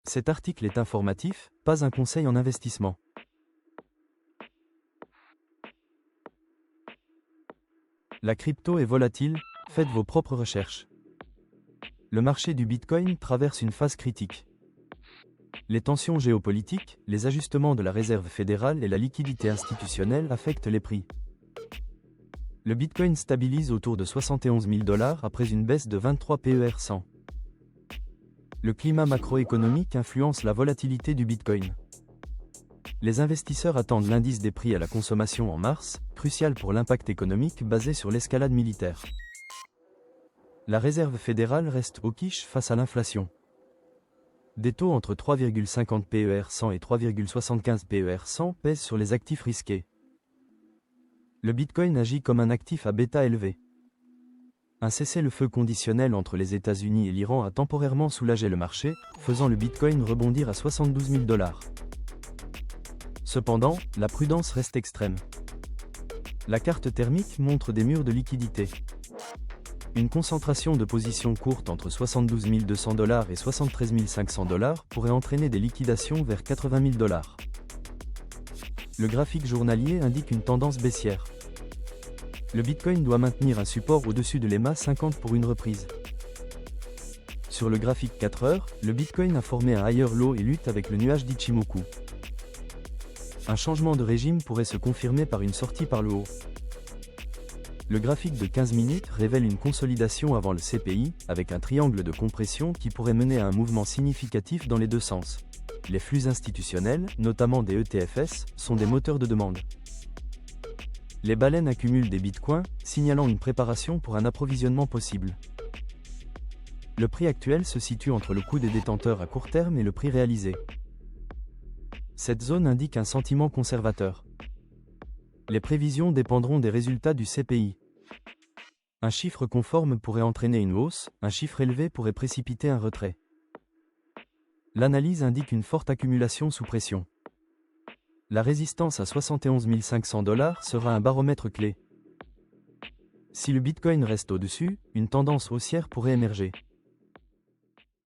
Cet article est informatif, pas un conseil en investissement. La crypto est volatile, faites vos propres recherches. Le marché du Bitcoin traverse une phase critique. Les tensions géopolitiques, les ajustements de la Réserve fédérale et la liquidité institutionnelle affectent les prix. Le Bitcoin stabilise autour de 71 000 $ après une baisse de 23 PER 100. Le climat macroéconomique influence la volatilité du Bitcoin. Les investisseurs attendent l'indice des prix à la consommation en mars, crucial pour l'impact économique basé sur l'escalade militaire. La Réserve fédérale reste au quiche face à l'inflation. Des taux entre 3,50 PER 100 et 3,75 PER 100 pèsent sur les actifs risqués. Le Bitcoin agit comme un actif à bêta élevé. Un cessez-le-feu conditionnel entre les États-Unis et l'Iran a temporairement soulagé le marché, faisant le Bitcoin rebondir à 72 000 $. Cependant, la prudence reste extrême. La carte thermique montre des murs de liquidité. Une concentration de positions courtes entre 72 200 $ et 73 500 $ pourrait entraîner des liquidations vers 80 000 $. Le graphique journalier indique une tendance baissière. Le Bitcoin doit maintenir un support au-dessus de l'EMA 50 pour une reprise. Sur le graphique 4 heures, le Bitcoin a formé un higher low et lutte avec le nuage d'Ichimoku. Un changement de régime pourrait se confirmer par une sortie par le haut. Le graphique de 15 minutes révèle une consolidation avant le CPI, avec un triangle de compression qui pourrait mener à un mouvement significatif dans les deux sens. Les flux institutionnels, notamment des ETFS, sont des moteurs de demande. Les baleines accumulent des bitcoins, signalant une préparation pour un approvisionnement possible. Le prix actuel se situe entre le coût des détenteurs à court terme et le prix réalisé. Cette zone indique un sentiment conservateur. Les prévisions dépendront des résultats du CPI. Un chiffre conforme pourrait entraîner une hausse, un chiffre élevé pourrait précipiter un retrait. L'analyse indique une forte accumulation sous pression. La résistance à 71 500 $ sera un baromètre clé. Si le Bitcoin reste au-dessus, une tendance haussière pourrait émerger.